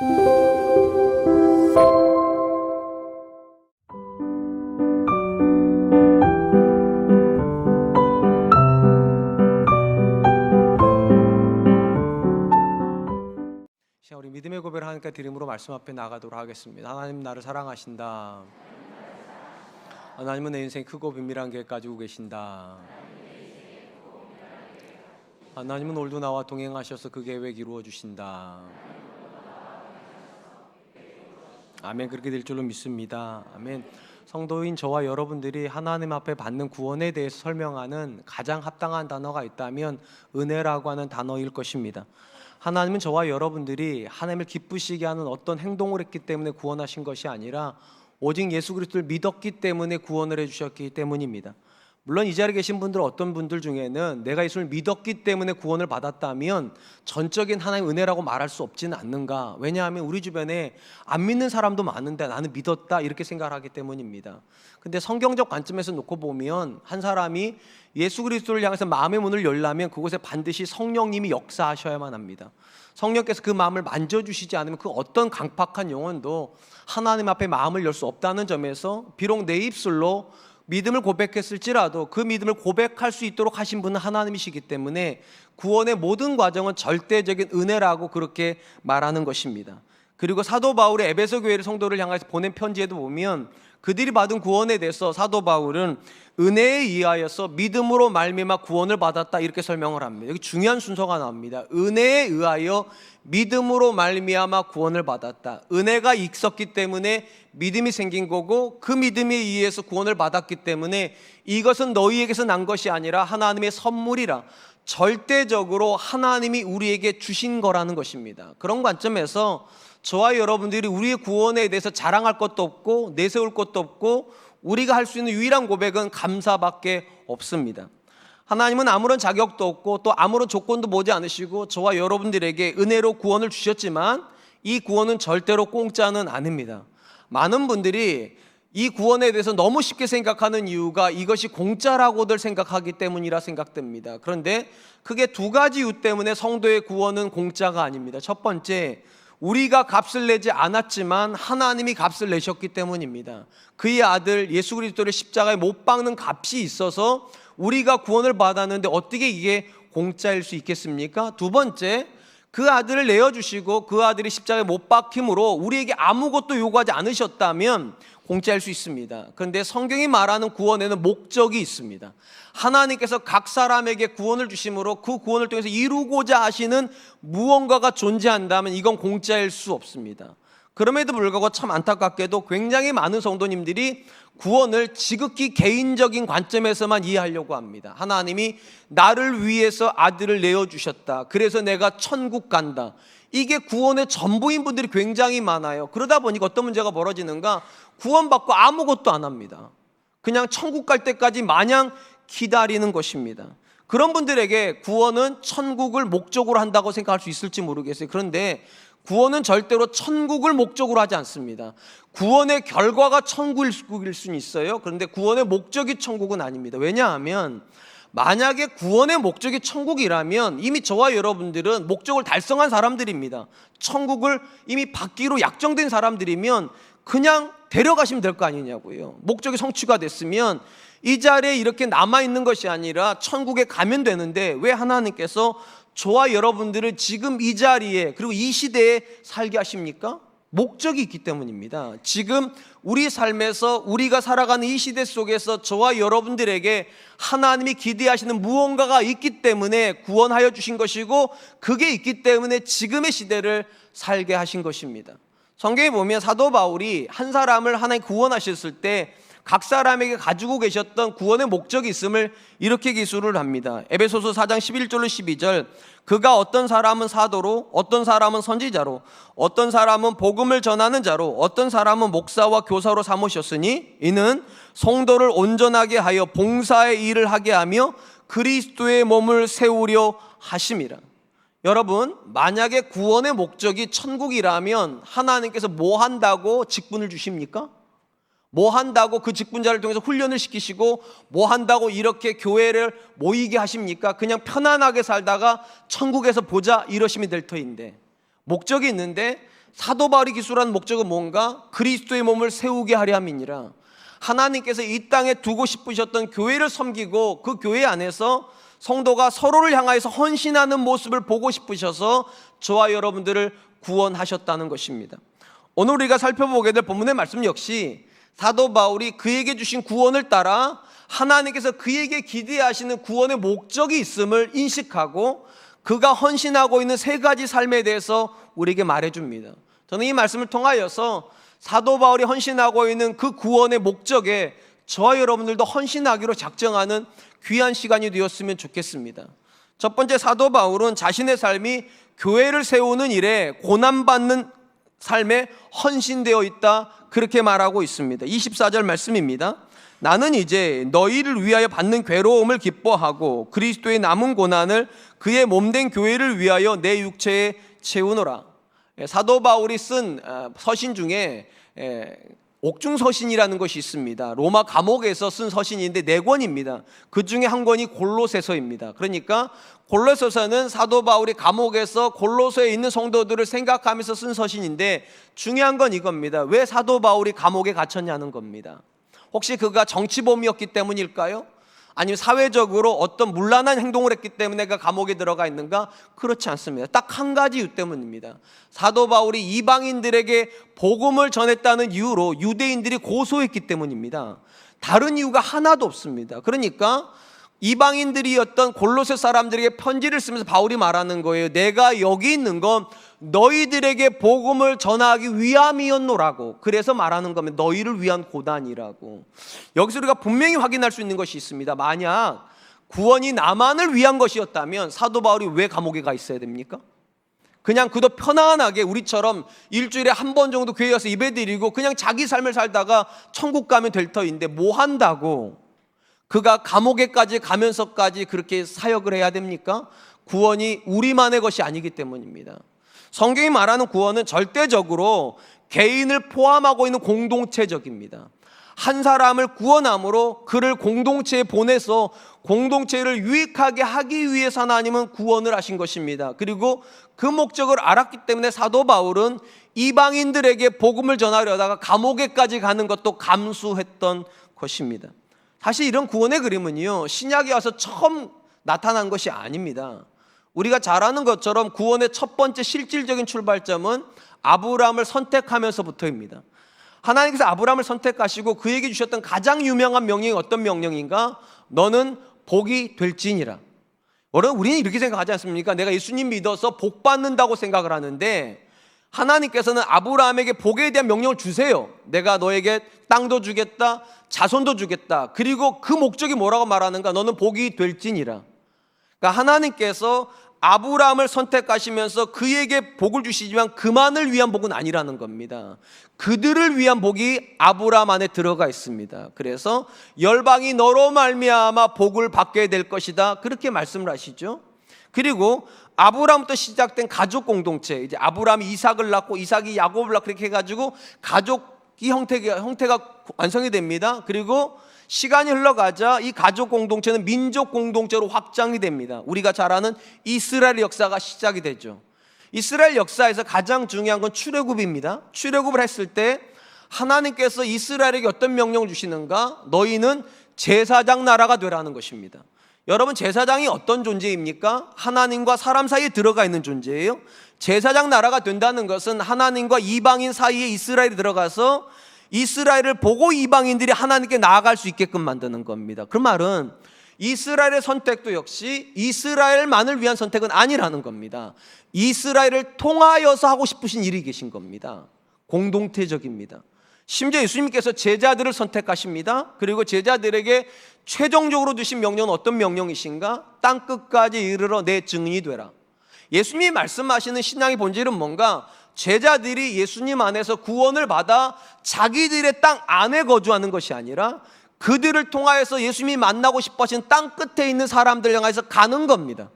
우리 믿음의 고백을 하니까 드림으로 말씀 앞에 나가도록 하겠습니다. 하나님 나를 사랑하신다. 하나님은 내 인생 크고 비밀한 계획 가지고 계신다. 하나님은 오늘도 나와 동행하셔서 그 계획 이루어 주신다. 아멘. 그렇게 될 줄로 믿습니다. 아멘. 성도인 저와 여러분들이 하나님 앞에 받는 구원에 대해서 설명하는 가장 합당한 단어가 있다면 은혜라고 하는 단어일 것입니다. 하나님은 저와 여러분들이 하나님을 기쁘시게 하는 어떤 행동을 했기 때문에 구원하신 것이 아니라 오직 예수 그리스도를 믿었기 때문에 구원을 해주셨기 때문입니다. 물론 이 자리에 계신 분들 어떤 분들 중에는 내가 예수를 믿었기 때문에 구원을 받았다면 전적인 하나님의 은혜라고 말할 수 없지는 않는가. 왜냐하면 우리 주변에 안 믿는 사람도 많은데 나는 믿었다 이렇게 생각을 하기 때문입니다. 근데 성경적 관점에서 놓고 보면 한 사람이 예수 그리스도를 향해서 마음의 문을 열려면 그곳에 반드시 성령님이 역사하셔야만 합니다. 성령께서 그 마음을 만져주시지 않으면 그 어떤 강팍한 영혼도 하나님 앞에 마음을 열 수 없다는 점에서 비록 내 입술로 믿음을 고백했을지라도 그 믿음을 고백할 수 있도록 하신 분은 하나님이시기 때문에 구원의 모든 과정은 절대적인 은혜라고 그렇게 말하는 것입니다. 그리고 사도 바울이 에베소 교회 성도를 향해서 보낸 편지에도 보면 그들이 받은 구원에 대해서 사도 바울은 은혜에 의하여서 믿음으로 말미암아 구원을 받았다 이렇게 설명을 합니다. 여기 중요한 순서가 나옵니다. 은혜에 의하여 믿음으로 말미암아 구원을 받았다. 은혜가 있었기 때문에 믿음이 생긴 거고 그 믿음에 의해서 구원을 받았기 때문에 이것은 너희에게서 난 것이 아니라 하나님의 선물이라 절대적으로 하나님이 우리에게 주신 거라는 것입니다. 그런 관점에서 저와 여러분들이 우리의 구원에 대해서 자랑할 것도 없고 내세울 것도 없고 우리가 할 수 있는 유일한 고백은 감사밖에 없습니다. 하나님은 아무런 자격도 없고 또 아무런 조건도 보지 않으시고 저와 여러분들에게 은혜로 구원을 주셨지만 이 구원은 절대로 공짜는 아닙니다. 많은 분들이 이 구원에 대해서 너무 쉽게 생각하는 이유가 이것이 공짜라고들 생각하기 때문이라 생각됩니다. 그런데 크게 두 가지 이유 때문에 성도의 구원은 공짜가 아닙니다. 첫 번째, 우리가 값을 내지 않았지만 하나님이 값을 내셨기 때문입니다. 그의 아들 예수 그리스도를 십자가에 못 박는 값이 있어서 우리가 구원을 받았는데 어떻게 이게 공짜일 수 있겠습니까? 두 번째, 그 아들을 내어주시고 그 아들이 십자가에 못 박힘으로 우리에게 아무것도 요구하지 않으셨다면 공짜일 수 있습니다. 그런데 성경이 말하는 구원에는 목적이 있습니다. 하나님께서 각 사람에게 구원을 주심으로 그 구원을 통해서 이루고자 하시는 무언가가 존재한다면 이건 공짜일 수 없습니다. 그럼에도 불구하고 참 안타깝게도 굉장히 많은 성도님들이 구원을 지극히 개인적인 관점에서만 이해하려고 합니다. 하나님이 나를 위해서 아들을 내어주셨다. 그래서 내가 천국 간다. 이게 구원의 전부인 분들이 굉장히 많아요. 그러다 보니까 어떤 문제가 벌어지는가? 구원받고 아무것도 안 합니다. 그냥 천국 갈 때까지 마냥 기다리는 것입니다. 그런 분들에게 구원은 천국을 목적으로 한다고 생각할 수 있을지 모르겠어요. 그런데 구원은 절대로 천국을 목적으로 하지 않습니다. 구원의 결과가 천국일 수는 있어요. 그런데 구원의 목적이 천국은 아닙니다. 왜냐하면 만약에 구원의 목적이 천국이라면 이미 저와 여러분들은 목적을 달성한 사람들입니다. 천국을 이미 받기로 약정된 사람들이면 그냥 데려가시면 될 거 아니냐고요. 목적이 성취가 됐으면 이 자리에 이렇게 남아있는 것이 아니라 천국에 가면 되는데 왜 하나님께서 저와 여러분들을 지금 이 자리에 그리고 이 시대에 살게 하십니까? 목적이 있기 때문입니다. 지금 우리 삶에서 우리가 살아가는 이 시대 속에서 저와 여러분들에게 하나님이 기대하시는 무언가가 있기 때문에 구원하여 주신 것이고 그게 있기 때문에 지금의 시대를 살게 하신 것입니다. 성경에 보면 사도 바울이 한 사람을 하나님 구원하셨을 때 각 사람에게 가지고 계셨던 구원의 목적이 있음을 이렇게 기술을 합니다. 에베소서 4장 11절로 12절 그가 어떤 사람은 사도로 어떤 사람은 선지자로 어떤 사람은 복음을 전하는 자로 어떤 사람은 목사와 교사로 삼으셨으니 이는 성도를 온전하게 하여 봉사의 일을 하게 하며 그리스도의 몸을 세우려 하심이라. 여러분, 만약에 구원의 목적이 천국이라면 하나님께서 뭐 한다고 직분을 주십니까? 뭐 한다고 그 직분자를 통해서 훈련을 시키시고 뭐 한다고 이렇게 교회를 모이게 하십니까? 그냥 편안하게 살다가 천국에서 보자 이러시면 될 터인데 목적이 있는데 사도 바울이 기술한 목적은 뭔가? 그리스도의 몸을 세우게 하려 함이니라. 하나님께서 이 땅에 두고 싶으셨던 교회를 섬기고 그 교회 안에서 성도가 서로를 향하여서 헌신하는 모습을 보고 싶으셔서 저와 여러분들을 구원하셨다는 것입니다. 오늘 우리가 살펴보게 될 본문의 말씀 역시 사도 바울이 그에게 주신 구원을 따라 하나님께서 그에게 기대하시는 구원의 목적이 있음을 인식하고 그가 헌신하고 있는 세 가지 삶에 대해서 우리에게 말해줍니다. 저는 이 말씀을 통하여서 사도 바울이 헌신하고 있는 그 구원의 목적에 저와 여러분들도 헌신하기로 작정하는 귀한 시간이 되었으면 좋겠습니다. 첫 번째, 사도 바울은 자신의 삶이 교회를 세우는 일에 고난받는 삶에 헌신되어 있다, 그렇게 말하고 있습니다. 24절 말씀입니다. 나는 이제 너희를 위하여 받는 괴로움을 기뻐하고 그리스도의 남은 고난을 그의 몸된 교회를 위하여 내 육체에 채우노라. 사도 바울이 쓴 서신 중에 옥중서신이라는 것이 있습니다. 로마 감옥에서 쓴 서신인데 4권입니다. 그 중에 한 권이 골로새서입니다. 그러니까 골로새서는 사도 바울이 감옥에서 골로새에 있는 성도들을 생각하면서 쓴 서신인데 중요한 건 이겁니다. 왜 사도 바울이 감옥에 갇혔냐는 겁니다. 혹시 그가 정치범이었기 때문일까요? 아니면 사회적으로 어떤 문란한 행동을 했기 때문에 그가 감옥에 들어가 있는가? 그렇지 않습니다. 딱 한 가지 이유 때문입니다. 사도 바울이 이방인들에게 복음을 전했다는 이유로 유대인들이 고소했기 때문입니다. 다른 이유가 하나도 없습니다. 그러니까 이방인들이었던 골로새 사람들에게 편지를 쓰면서 바울이 말하는 거예요. 내가 여기 있는 건 너희들에게 복음을 전하기 위함이었노라고. 그래서 말하는 거면 너희를 위한 고난이라고. 여기서 우리가 분명히 확인할 수 있는 것이 있습니다. 만약 구원이 나만을 위한 것이었다면 사도 바울이 왜 감옥에 가 있어야 됩니까? 그냥 그도 편안하게 우리처럼 일주일에 한 번 정도 교회 가서 예배드리고 그냥 자기 삶을 살다가 천국 가면 될 터인데 뭐 한다고 그가 감옥에까지 가면서까지 그렇게 사역을 해야 됩니까? 구원이 우리만의 것이 아니기 때문입니다. 성경이 말하는 구원은 절대적으로 개인을 포함하고 있는 공동체적입니다. 한 사람을 구원함으로 그를 공동체에 보내서 공동체를 유익하게 하기 위해서 하나님은 구원을 하신 것입니다. 그리고 그 목적을 알았기 때문에 사도 바울은 이방인들에게 복음을 전하려다가 감옥에까지 가는 것도 감수했던 것입니다. 사실 이런 구원의 그림은요, 신약에 와서 처음 나타난 것이 아닙니다. 우리가 잘 아는 것처럼 구원의 첫 번째 실질적인 출발점은 아브라함을 선택하면서부터입니다. 하나님께서 아브라함을 선택하시고 그에게 주셨던 가장 유명한 명령이 어떤 명령인가? 너는 복이 될지니라. 여러분, 우리는 이렇게 생각하지 않습니까? 내가 예수님 믿어서 복 받는다고 생각을 하는데 하나님께서는 아브라함에게 복에 대한 명령을 주세요. 내가 너에게 땅도 주겠다, 자손도 주겠다. 그리고 그 목적이 뭐라고 말하는가? 너는 복이 될지니라. 그러니까 하나님께서 아브라함을 선택하시면서 그에게 복을 주시지만 그만을 위한 복은 아니라는 겁니다. 그들을 위한 복이 아브라함 안에 들어가 있습니다. 그래서 열방이 너로 말미암아 복을 받게 될 것이다, 그렇게 말씀을 하시죠. 그리고 아브라함부터 시작된 가족 공동체, 이제 아브라함이 이삭을 낳고 이삭이 야곱을 낳고 그렇게 해가지고 가족이 형태가 완성이 됩니다. 그리고 시간이 흘러가자 이 가족 공동체는 민족 공동체로 확장이 됩니다. 우리가 잘 아는 이스라엘 역사가 시작이 되죠. 이스라엘 역사에서 가장 중요한 건 출애굽입니다. 출애굽을 했을 때 하나님께서 이스라엘에게 어떤 명령을 주시는가? 너희는 제사장 나라가 되라는 것입니다. 여러분, 제사장이 어떤 존재입니까? 하나님과 사람 사이에 들어가 있는 존재예요. 제사장 나라가 된다는 것은 하나님과 이방인 사이에 이스라엘이 들어가서 이스라엘을 보고 이방인들이 하나님께 나아갈 수 있게끔 만드는 겁니다. 그 말은 이스라엘의 선택도 역시 이스라엘만을 위한 선택은 아니라는 겁니다. 이스라엘을 통하여서 하고 싶으신 일이 계신 겁니다. 공동체적입니다. 심지어 예수님께서 제자들을 선택하십니다. 그리고 제자들에게 최종적으로 주신 명령은 어떤 명령이신가? 땅 끝까지 이르러 내 증인이 되라. 예수님이 말씀하시는 신앙의 본질은 뭔가? 제자들이 예수님 안에서 구원을 받아 자기들의 땅 안에 거주하는 것이 아니라 그들을 통하여서 예수님이 만나고 싶어 하신 땅 끝에 있는 사람들 향해서 가는 겁니다.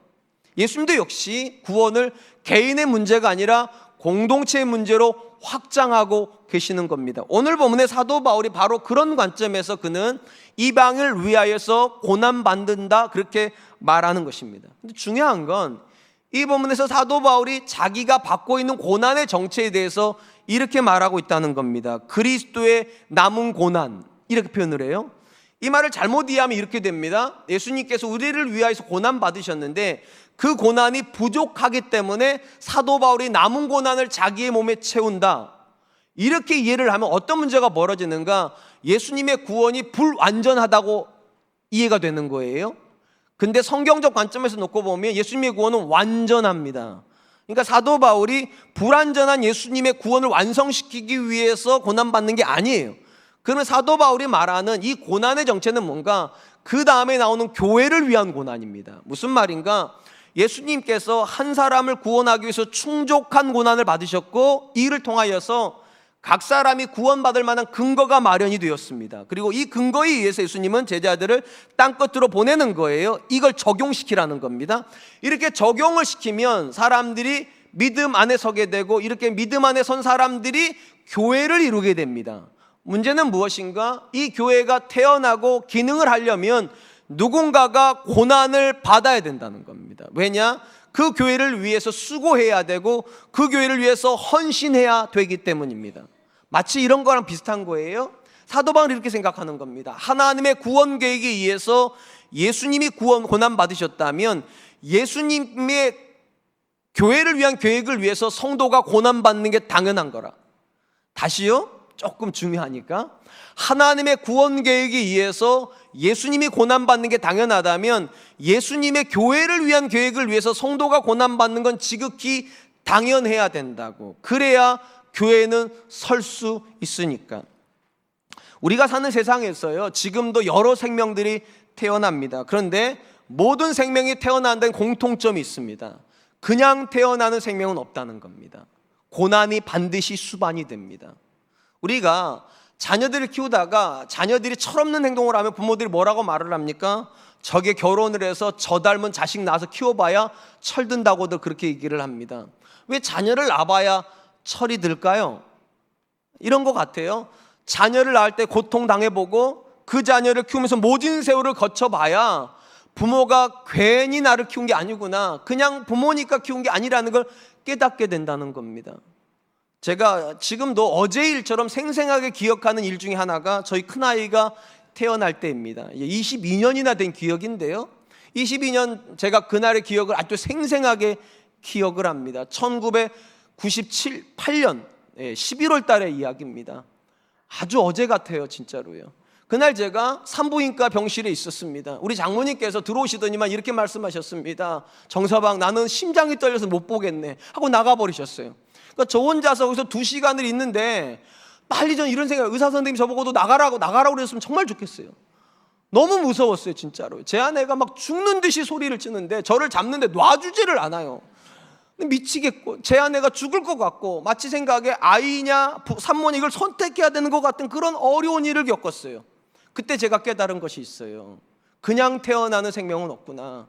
예수님도 역시 구원을 개인의 문제가 아니라 공동체의 문제로 확장하고 계시는 겁니다. 오늘 본문의 사도 바울이 바로 그런 관점에서 그는 이방을 위하여서 고난받는다, 그렇게 말하는 것입니다. 근데 중요한 건 이 본문에서 사도 바울이 자기가 받고 있는 고난의 정체에 대해서 이렇게 말하고 있다는 겁니다. 그리스도의 남은 고난, 이렇게 표현을 해요. 이 말을 잘못 이해하면 이렇게 됩니다. 예수님께서 우리를 위하여서 고난 받으셨는데 그 고난이 부족하기 때문에 사도 바울이 남은 고난을 자기의 몸에 채운다, 이렇게 이해를 하면 어떤 문제가 벌어지는가? 예수님의 구원이 불완전하다고 이해가 되는 거예요. 근데 성경적 관점에서 놓고 보면 예수님의 구원은 완전합니다. 그러니까 사도 바울이 불완전한 예수님의 구원을 완성시키기 위해서 고난받는 게 아니에요. 그러면 사도 바울이 말하는 이 고난의 정체는 뭔가? 그 다음에 나오는 교회를 위한 고난입니다. 무슨 말인가? 예수님께서 한 사람을 구원하기 위해서 충족한 고난을 받으셨고, 이를 통하여서 각 사람이 구원받을 만한 근거가 마련이 되었습니다. 그리고 이 근거에 의해서 예수님은 제자들을 땅끝으로 보내는 거예요. 이걸 적용시키라는 겁니다. 이렇게 적용을 시키면 사람들이 믿음 안에 서게 되고, 이렇게 믿음 안에 선 사람들이 교회를 이루게 됩니다. 문제는 무엇인가? 이 교회가 태어나고 기능을 하려면 누군가가 고난을 받아야 된다는 겁니다. 왜냐? 그 교회를 위해서 수고해야 되고 그 교회를 위해서 헌신해야 되기 때문입니다. 마치 이런 거랑 비슷한 거예요. 사도 바울이 이렇게 생각하는 겁니다. 하나님의 구원 계획에 의해서 예수님이 고난 받으셨다면 예수님의 교회를 위한 계획을 위해서 성도가 고난 받는 게 당연한 거라. 다시요, 조금 중요하니까, 하나님의 구원 계획에 의해서 예수님이 고난받는 게 당연하다면 예수님의 교회를 위한 계획을 위해서 성도가 고난받는 건 지극히 당연해야 된다고. 그래야 교회는 설 수 있으니까. 우리가 사는 세상에서요, 지금도 여러 생명들이 태어납니다. 그런데 모든 생명이 태어나는 데는 공통점이 있습니다. 그냥 태어나는 생명은 없다는 겁니다. 고난이 반드시 수반이 됩니다. 우리가 자녀들을 키우다가 자녀들이 철없는 행동을 하면 부모들이 뭐라고 말을 합니까? 저게 결혼을 해서 저 닮은 자식 낳아서 키워봐야 철든다고도 그렇게 얘기를 합니다. 왜 자녀를 낳아봐야 철이 들까요? 이런 것 같아요. 자녀를 낳을 때 고통당해보고 그 자녀를 키우면서 모진 세월을 거쳐봐야 부모가 괜히 나를 키운 게 아니구나, 그냥 부모니까 키운 게 아니라는 걸 깨닫게 된다는 겁니다. 제가 지금도 어제 일처럼 생생하게 기억하는 일 중에 하나가 저희 큰아이가 태어날 때입니다. 22년이나 된 기억인데요, 22년 제가 그날의 기억을 아주 생생하게 기억을 합니다. 1998년 11월 달의 이야기입니다. 아주 어제 같아요, 진짜로요. 그날 제가 산부인과 병실에 있었습니다. 우리 장모님께서 들어오시더니만 이렇게 말씀하셨습니다. 정서방, 나는 심장이 떨려서 못 보겠네 하고 나가버리셨어요. 그러니까 저 혼자서 거기서 2시간을 있는데 빨리 전 이런 생각, 의사 선생님이 저보고도 나가라고 그랬으면 정말 좋겠어요. 너무 무서웠어요, 진짜로. 제 아내가 막 죽는 듯이 소리를 치는데 저를 잡는데 놔주지를 않아요. 미치겠고, 제 아내가 죽을 것 같고, 마치 생각에 아이냐 산모냐 이걸 선택해야 되는 것 같은 그런 어려운 일을 겪었어요. 그때 제가 깨달은 것이 있어요. 그냥 태어나는 생명은 없구나.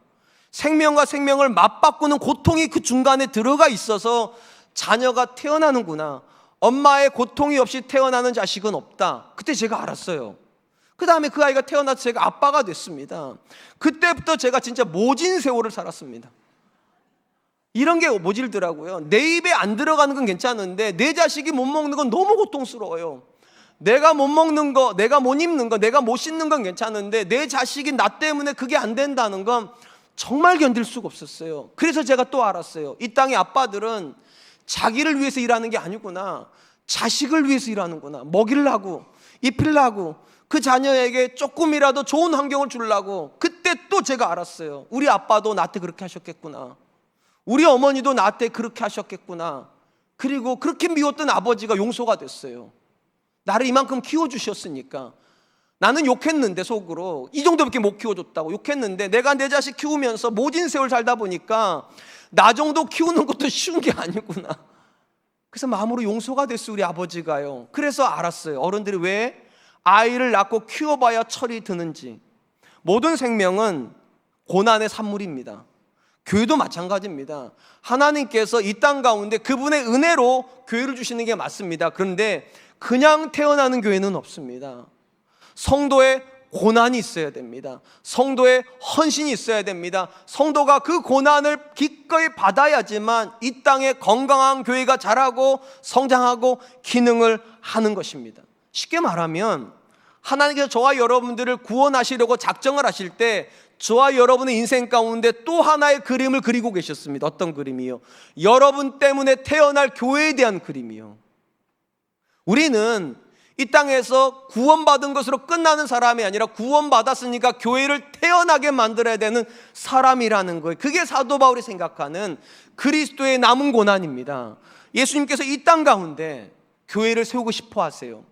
생명과 생명을 맞바꾸는 고통이 그 중간에 들어가 있어서 자녀가 태어나는구나. 엄마의 고통이 없이 태어나는 자식은 없다. 그때 제가 알았어요. 그 다음에 그 아이가 태어나서 제가 아빠가 됐습니다. 그때부터 제가 진짜 모진 세월을 살았습니다. 이런 게 모질더라고요. 내 입에 안 들어가는 건 괜찮은데 내 자식이 못 먹는 건 너무 고통스러워요. 내가 못 먹는 거, 내가 못 입는 거, 내가 못 씻는 건 괜찮은데 내 자식이 나 때문에 그게 안 된다는 건 정말 견딜 수가 없었어요. 그래서 제가 또 알았어요. 이 땅의 아빠들은 자기를 위해서 일하는 게 아니구나. 자식을 위해서 일하는구나. 먹이려고, 입히려고, 그 자녀에게 조금이라도 좋은 환경을 주려고. 그때 또 제가 알았어요. 우리 아빠도 나한테 그렇게 하셨겠구나. 우리 어머니도 나한테 그렇게 하셨겠구나. 그리고 그렇게 미웠던 아버지가 용서가 됐어요. 나를 이만큼 키워주셨으니까. 나는 욕했는데, 속으로 이 정도밖에 못 키워줬다고 욕했는데, 내가 내 자식 키우면서 모진 세월 살다 보니까 나 정도 키우는 것도 쉬운 게 아니구나. 그래서 마음으로 용서가 됐어요, 우리 아버지가요. 그래서 알았어요, 어른들이 왜 아이를 낳고 키워봐야 철이 드는지. 모든 생명은 고난의 산물입니다. 교회도 마찬가지입니다. 하나님께서 이 땅 가운데 그분의 은혜로 교회를 주시는 게 맞습니다. 그런데 그냥 태어나는 교회는 없습니다. 성도의 고난이 있어야 됩니다. 성도의 헌신이 있어야 됩니다. 성도가 그 고난을 기꺼이 받아야지만 이 땅에 건강한 교회가 자라고 성장하고 기능을 하는 것입니다. 쉽게 말하면 하나님께서 저와 여러분들을 구원하시려고 작정을 하실 때 저와 여러분의 인생 가운데 또 하나의 그림을 그리고 계셨습니다. 어떤 그림이요? 여러분 때문에 태어날 교회에 대한 그림이요. 우리는 이 땅에서 구원받은 것으로 끝나는 사람이 아니라 구원받았으니까 교회를 태어나게 만들어야 되는 사람이라는 거예요. 그게 사도 바울이 생각하는 그리스도의 남은 고난입니다. 예수님께서 이 땅 가운데 교회를 세우고 싶어 하세요.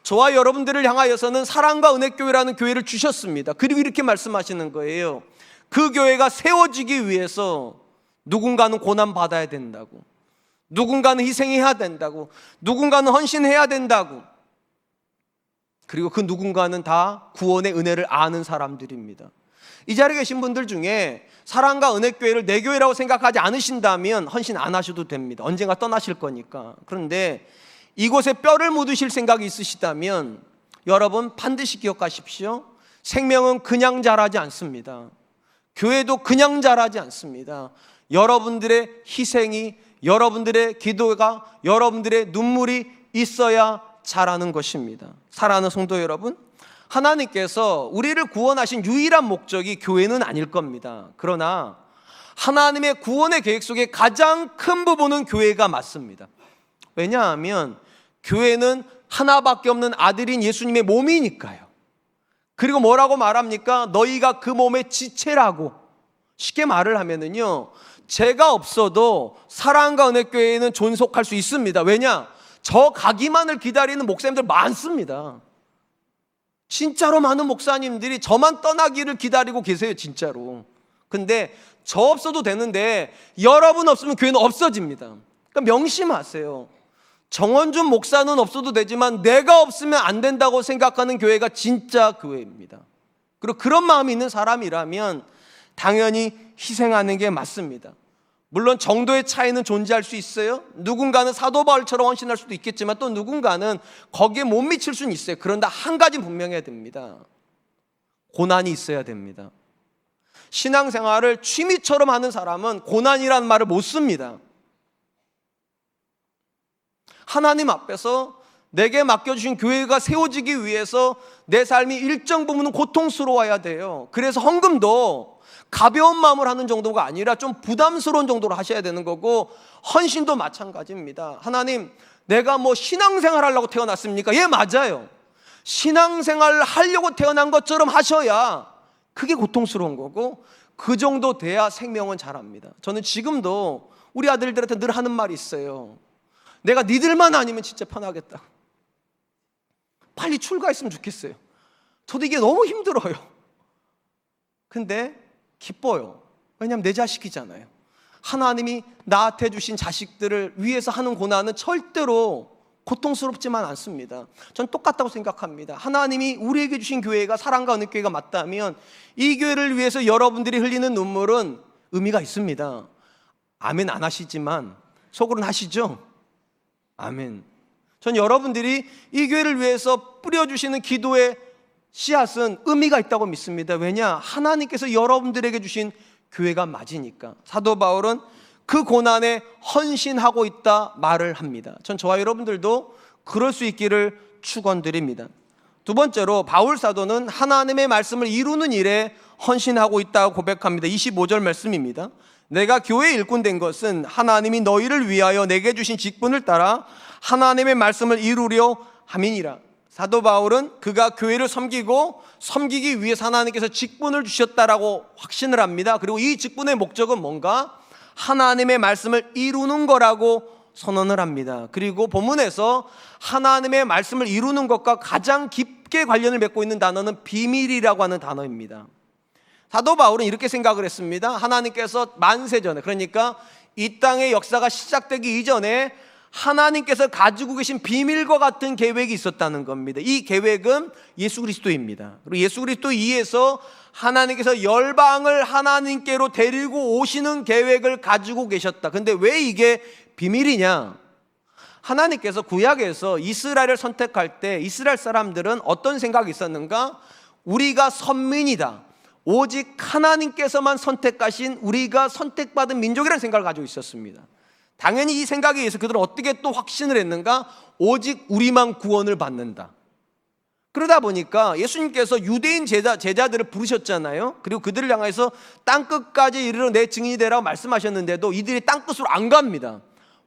저와 여러분들을 향하여서는 사랑과 은혜교회라는 교회를 주셨습니다. 그리고 이렇게 말씀하시는 거예요. 그 교회가 세워지기 위해서 누군가는 고난받아야 된다고, 누군가는 희생해야 된다고, 누군가는 헌신해야 된다고. 그리고 그 누군가는 다 구원의 은혜를 아는 사람들입니다. 이 자리에 계신 분들 중에 사랑과 은혜교회를 내 교회라고 생각하지 않으신다면 헌신 안 하셔도 됩니다. 언젠가 떠나실 거니까. 그런데 이곳에 뼈를 묻으실 생각이 있으시다면 여러분 반드시 기억하십시오. 생명은 그냥 자라지 않습니다. 교회도 그냥 자라지 않습니다. 여러분들의 희생이, 여러분들의 기도가, 여러분들의 눈물이 있어야 자라는 것입니다. 사랑하는 성도 여러분, 하나님께서 우리를 구원하신 유일한 목적이 교회는 아닐 겁니다. 그러나 하나님의 구원의 계획 속에 가장 큰 부분은 교회가 맞습니다. 왜냐하면 교회는 하나밖에 없는 아들인 예수님의 몸이니까요. 그리고 뭐라고 말합니까? 너희가 그 몸의 지체라고. 쉽게 말을 하면은요, 제가 없어도 사랑과 은혜교회는 존속할 수 있습니다. 왜냐? 저 가기만을 기다리는 목사님들 많습니다. 진짜로 많은 목사님들이 저만 떠나기를 기다리고 계세요. 진짜로. 근데 저 없어도 되는데 여러분 없으면 교회는 없어집니다. 그러니까 명심하세요. 정원준 목사는 없어도 되지만 내가 없으면 안 된다고 생각하는 교회가 진짜 교회입니다. 그리고 그런 마음이 있는 사람이라면 당연히 희생하는 게 맞습니다. 물론 정도의 차이는 존재할 수 있어요. 누군가는 사도 바울처럼 헌신할 수도 있겠지만 또 누군가는 거기에 못 미칠 수는 있어요. 그런데 한 가지는 분명해야 됩니다. 고난이 있어야 됩니다. 신앙생활을 취미처럼 하는 사람은 고난이라는 말을 못 씁니다. 하나님 앞에서 내게 맡겨주신 교회가 세워지기 위해서 내 삶이 일정 부분은 고통스러워야 돼요. 그래서 헌금도 가벼운 마음을 하는 정도가 아니라 좀 부담스러운 정도로 하셔야 되는 거고, 헌신도 마찬가지입니다. 하나님, 내가 뭐 신앙생활 하려고 태어났습니까? 예, 맞아요. 신앙생활 하려고 태어난 것처럼 하셔야 그게 고통스러운 거고, 그 정도 돼야 생명은 자랍니다. 저는 지금도 우리 아들들한테 늘 하는 말이 있어요. 내가 니들만 아니면 진짜 편하겠다. 빨리 출가했으면 좋겠어요. 저도 이게 너무 힘들어요. 근데 기뻐요. 왜냐하면 내 자식이잖아요. 하나님이 나한테 주신 자식들을 위해서 하는 고난은 절대로 고통스럽지만 않습니다. 전 똑같다고 생각합니다. 하나님이 우리에게 주신 교회가 사랑과 은혜교회가 맞다면 이 교회를 위해서 여러분들이 흘리는 눈물은 의미가 있습니다. 아멘 안 하시지만 속으로는 하시죠? 아멘. 전 여러분들이 이 교회를 위해서 뿌려주시는 기도의 씨앗은 의미가 있다고 믿습니다. 왜냐? 하나님께서 여러분들에게 주신 교회가 맞으니까. 사도 바울은 그 고난에 헌신하고 있다 말을 합니다. 전 저와 여러분들도 그럴 수 있기를 축원드립니다. 두 번째로 바울 사도는 하나님의 말씀을 이루는 일에 헌신하고 있다고 고백합니다. 25절 말씀입니다. 내가 교회의 일꾼 된 것은 하나님이 너희를 위하여 내게 주신 직분을 따라 하나님의 말씀을 이루려 함이니라. 사도 바울은 그가 교회를 섬기기 위해서 하나님께서 직분을 주셨다라고 확신을 합니다. 그리고 이 직분의 목적은 뭔가? 하나님의 말씀을 이루는 거라고 선언을 합니다. 그리고 본문에서 하나님의 말씀을 이루는 것과 가장 깊게 관련을 맺고 있는 단어는 비밀이라고 하는 단어입니다. 사도 바울은 이렇게 생각을 했습니다. 하나님께서 만세전에, 그러니까 이 땅의 역사가 시작되기 이전에 하나님께서 가지고 계신 비밀과 같은 계획이 있었다는 겁니다. 이 계획은 예수 그리스도입니다. 그리고 예수 그리스도 이에서 하나님께서 열방을 하나님께로 데리고 오시는 계획을 가지고 계셨다. 근데 왜 이게 비밀이냐? 하나님께서 구약에서 이스라엘을 선택할 때 이스라엘 사람들은 어떤 생각이 있었는가? 우리가 선민이다. 오직 하나님께서만 선택하신 우리가 선택받은 민족이라는 생각을 가지고 있었습니다. 당연히 이 생각에 의해서 그들은 어떻게 또 확신을 했는가? 오직 우리만 구원을 받는다. 그러다 보니까 예수님께서 유대인 제자들을 부르셨잖아요. 그리고 그들을 향해서 땅끝까지 이르러 내 증인이 되라고 말씀하셨는데도 이들이 땅끝으로 안 갑니다.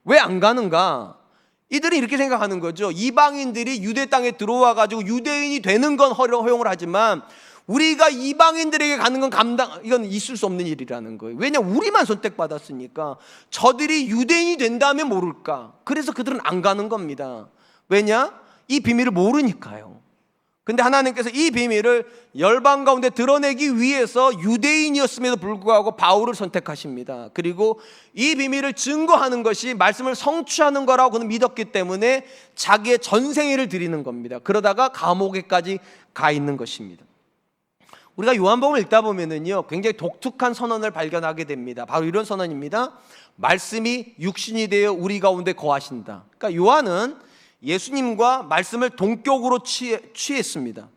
왜 안 가는가? 이들이 이렇게 생각하는 거죠. 이방인들이 유대 땅에 들어와 가지고 유대인이 되는 건 허용을 하지만 우리가 이방인들에게 가는 건 이건 있을 수 없는 일이라는 거예요. 왜냐? 우리만 선택받았으니까. 저들이 유대인이 된다면 모를까? 그래서 그들은 안 가는 겁니다. 왜냐? 이 비밀을 모르니까요. 근데 하나님께서 이 비밀을 열방 가운데 드러내기 위해서 유대인이었음에도 불구하고 바울을 선택하십니다. 그리고 이 비밀을 증거하는 것이 말씀을 성취하는 거라고 그는 믿었기 때문에 자기의 전생애를 드리는 겁니다. 그러다가 감옥에까지 가 있는 것입니다. 우리가 요한복음을 읽다 보면은요, 굉장히 독특한 선언을 발견하게 됩니다. 바로 이런 선언입니다. 말씀이 육신이 되어 우리 가운데 거하신다. 그러니까 요한은 예수님과 말씀을 동격으로 취했습니다.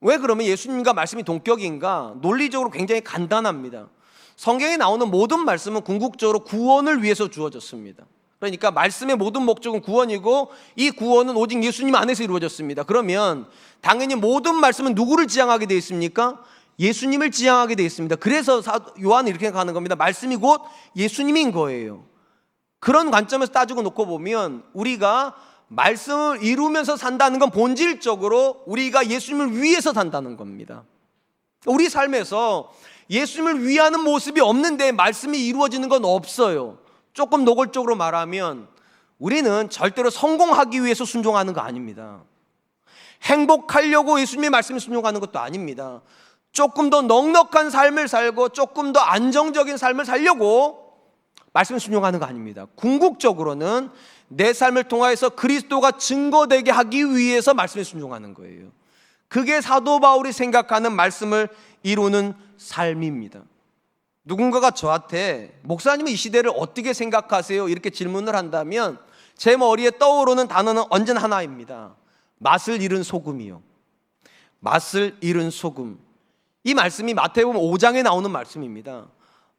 왜 그러면 예수님과 말씀이 동격인가? 논리적으로 굉장히 간단합니다. 성경에 나오는 모든 말씀은 궁극적으로 구원을 위해서 주어졌습니다. 그러니까 말씀의 모든 목적은 구원이고 이 구원은 오직 예수님 안에서 이루어졌습니다. 그러면 당연히 모든 말씀은 누구를 지향하게 되어 있습니까? 예수님을 지향하게 되어 있습니다. 그래서 요한은 이렇게 가는 겁니다. 말씀이 곧 예수님인 거예요. 그런 관점에서 따지고 놓고 보면 우리가 말씀을 이루면서 산다는 건 본질적으로 우리가 예수님을 위해서 산다는 겁니다. 우리 삶에서 예수님을 위하는 모습이 없는데 말씀이 이루어지는 건 없어요. 조금 노골적으로 말하면 우리는 절대로 성공하기 위해서 순종하는 거 아닙니다. 행복하려고 예수님의 말씀에 순종하는 것도 아닙니다. 조금 더 넉넉한 삶을 살고 조금 더 안정적인 삶을 살려고 말씀에 순종하는 거 아닙니다. 궁극적으로는 내 삶을 통하여서 그리스도가 증거되게 하기 위해서 말씀에 순종하는 거예요. 그게 사도 바울이 생각하는 말씀을 이루는 삶입니다. 누군가가 저한테 목사님은 이 시대를 어떻게 생각하세요? 이렇게 질문을 한다면 제 머리에 떠오르는 단어는 언제나 하나입니다. 맛을 잃은 소금이요. 맛을 잃은 소금. 이 말씀이 마태복음 5장에 나오는 말씀입니다.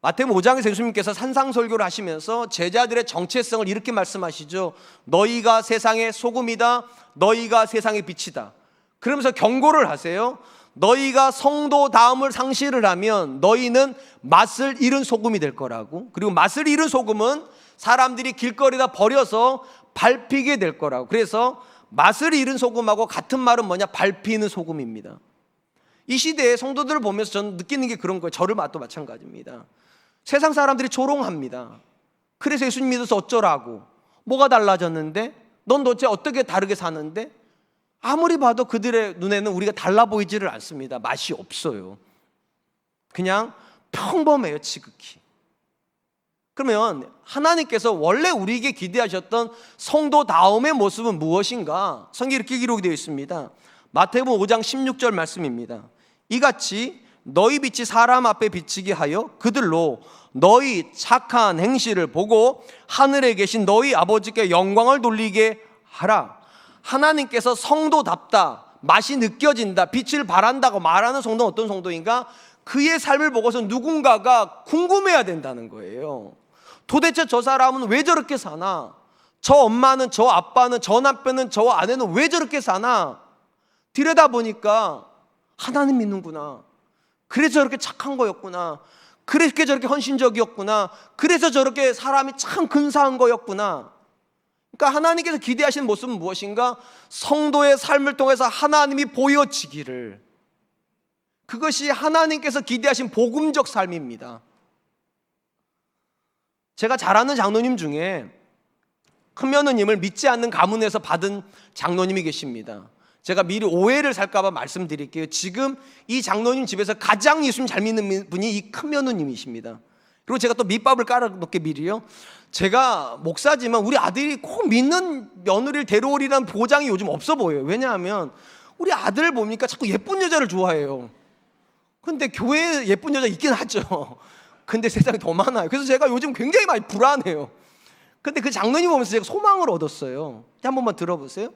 마태복음 5장에서 예수님께서 산상설교를 하시면서 제자들의 정체성을 이렇게 말씀하시죠. 너희가 세상의 소금이다. 너희가 세상의 빛이다. 그러면서 경고를 하세요. 너희가 성도다움을 상실을 하면 너희는 맛을 잃은 소금이 될 거라고. 그리고 맛을 잃은 소금은 사람들이 길거리에다 버려서 밟히게 될 거라고. 그래서 맛을 잃은 소금하고 같은 말은 뭐냐? 밟히는 소금입니다. 이 시대의 성도들을 보면서 저는 느끼는 게 그런 거예요. 저를 봐도 마찬가지입니다. 세상 사람들이 조롱합니다. 그래서 예수님 믿어서 어쩌라고? 뭐가 달라졌는데? 넌 도대체 어떻게 다르게 사는데? 아무리 봐도 그들의 눈에는 우리가 달라 보이지를 않습니다. 맛이 없어요. 그냥 평범해요, 지극히. 그러면 하나님께서 원래 우리에게 기대하셨던 성도다움의 모습은 무엇인가? 성경에 이렇게 기록이 되어 있습니다. 마태복음 5장 16절 말씀입니다. 이같이 너희 빛이 사람 앞에 비치게 하여 그들로 너희 착한 행실을 보고 하늘에 계신 너희 아버지께 영광을 돌리게 하라. 하나님께서 성도답다, 맛이 느껴진다, 빛을 발한다고 말하는 성도는 어떤 성도인가? 그의 삶을 보고서 누군가가 궁금해야 된다는 거예요. 도대체 저 사람은 왜 저렇게 사나? 저 엄마는, 저 아빠는, 저 남편은, 저 아내는 왜 저렇게 사나? 들여다보니까 하나님 믿는구나. 그래서 저렇게 착한 거였구나. 그래서 저렇게 헌신적이었구나. 그래서 저렇게 사람이 참 근사한 거였구나. 그러니까 하나님께서 기대하시는 모습은 무엇인가? 성도의 삶을 통해서 하나님이 보여지기를. 그것이 하나님께서 기대하신 복음적 삶입니다. 제가 잘 아는 장로님 중에 큰며느님을 믿지 않는 가문에서 받은 장로님이 계십니다. 제가 미리 오해를 살까 봐 말씀드릴게요. 지금 이 장로님 집에서 가장 예수님 잘 믿는 분이 이 큰며느님이십니다. 그리고 제가 또 밑밥을 깔아놓게 미리요. 제가 목사지만 우리 아들이 꼭 믿는 며느리를 데려오리라는 보장이 요즘 없어 보여요. 왜냐하면 우리 아들 보니까 자꾸 예쁜 여자를 좋아해요. 근데 교회에 예쁜 여자 있긴 하죠. 근데 세상에 더 많아요. 그래서 제가 요즘 굉장히 많이 불안해요. 근데 그 장로님 보면서 제가 소망을 얻었어요. 한 번만 들어보세요.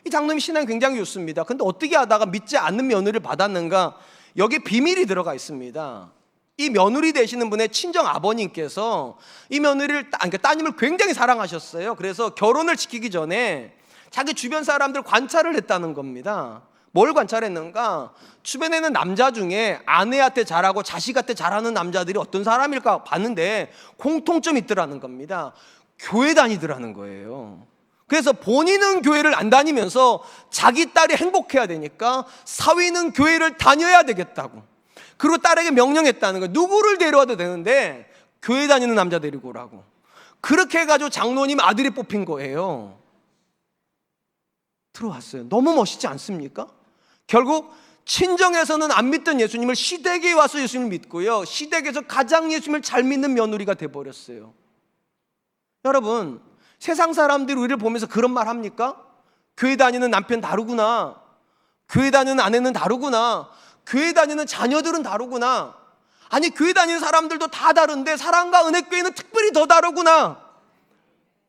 이 장로님 신앙이 굉장히 좋습니다. 근데 어떻게 하다가 믿지 않는 며느리를 받았는가? 여기에 비밀이 들어가 있습니다. 이 며느리 되시는 분의 친정 아버님께서 이 며느리를, 그러니까 따님을 굉장히 사랑하셨어요. 그래서 결혼을 시키기 전에 자기 주변 사람들 관찰을 했다는 겁니다. 뭘 관찰했는가? 주변에 있는 남자 중에 아내한테 잘하고 자식한테 잘하는 남자들이 어떤 사람일까 봤는데 공통점이 있더라는 겁니다. 교회 다니더라는 거예요. 그래서 본인은 교회를 안 다니면서 자기 딸이 행복해야 되니까 사위는 교회를 다녀야 되겠다고, 그리고 딸에게 명령했다는 거예요. 누구를 데려와도 되는데 교회 다니는 남자 데리고 오라고. 그렇게 해가지고 장로님 아들이 뽑힌 거예요. 들어왔어요. 너무 멋있지 않습니까? 결국 친정에서는 안 믿던 예수님을 시댁에 와서 예수님을 믿고요, 시댁에서 가장 예수님을 잘 믿는 며느리가 돼버렸어요. 여러분, 세상 사람들이 우리를 보면서 그런 말 합니까? 교회 다니는 남편 다르구나, 교회 다니는 아내는 다르구나, 교회 다니는 자녀들은 다르구나. 아니, 교회 다니는 사람들도 다 다른데 사랑과 은혜교회는 특별히 더 다르구나.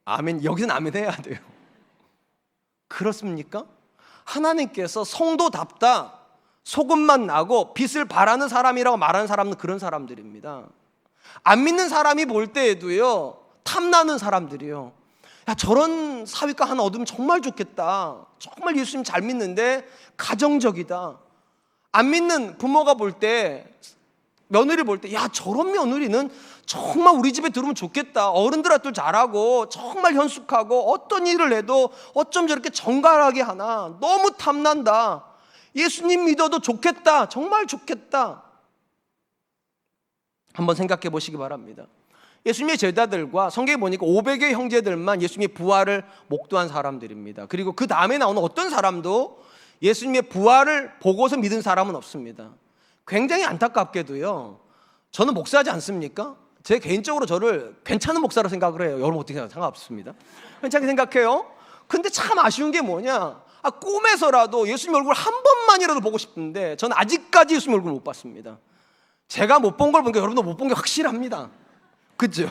아멘. 여기서는 아멘 해야 돼요. 그렇습니까? 하나님께서 성도답다, 소금만 나고 빛을 발하는 사람이라고 말하는 사람은 그런 사람들입니다. 안 믿는 사람이 볼 때에도요, 탐나는 사람들이요, 야, 저런 사위가 하나 얻으면 정말 좋겠다, 정말 예수님 잘 믿는데 가정적이다. 안 믿는 부모가 볼 때, 며느리 볼 때, 야, 저런 며느리는 정말 우리 집에 들어오면 좋겠다, 어른들한테 잘하고 정말 현숙하고 어떤 일을 해도 어쩜 저렇게 정갈하게 하나, 너무 탐난다, 예수님 믿어도 좋겠다, 정말 좋겠다. 한번 생각해 보시기 바랍니다. 예수님의 제자들과 성경에 보니까 500의 형제들만 예수님의 부활을 목도한 사람들입니다. 그리고 그 다음에 나오는 어떤 사람도 예수님의 부활을 보고서 믿은 사람은 없습니다. 굉장히 안타깝게도요, 저는 목사하지 않습니까? 제 개인적으로 저를 괜찮은 목사로 생각을 해요. 여러분 어떻게 생각해요? 상관없습니다. 괜찮게 생각해요. 근데 참 아쉬운 게 뭐냐, 꿈에서라도 예수님 얼굴 한 번만이라도 보고 싶은데 저는 아직까지 예수님 얼굴 못 봤습니다. 제가 못 본 걸 보니까 여러분도 못 본 게 확실합니다. 그죠?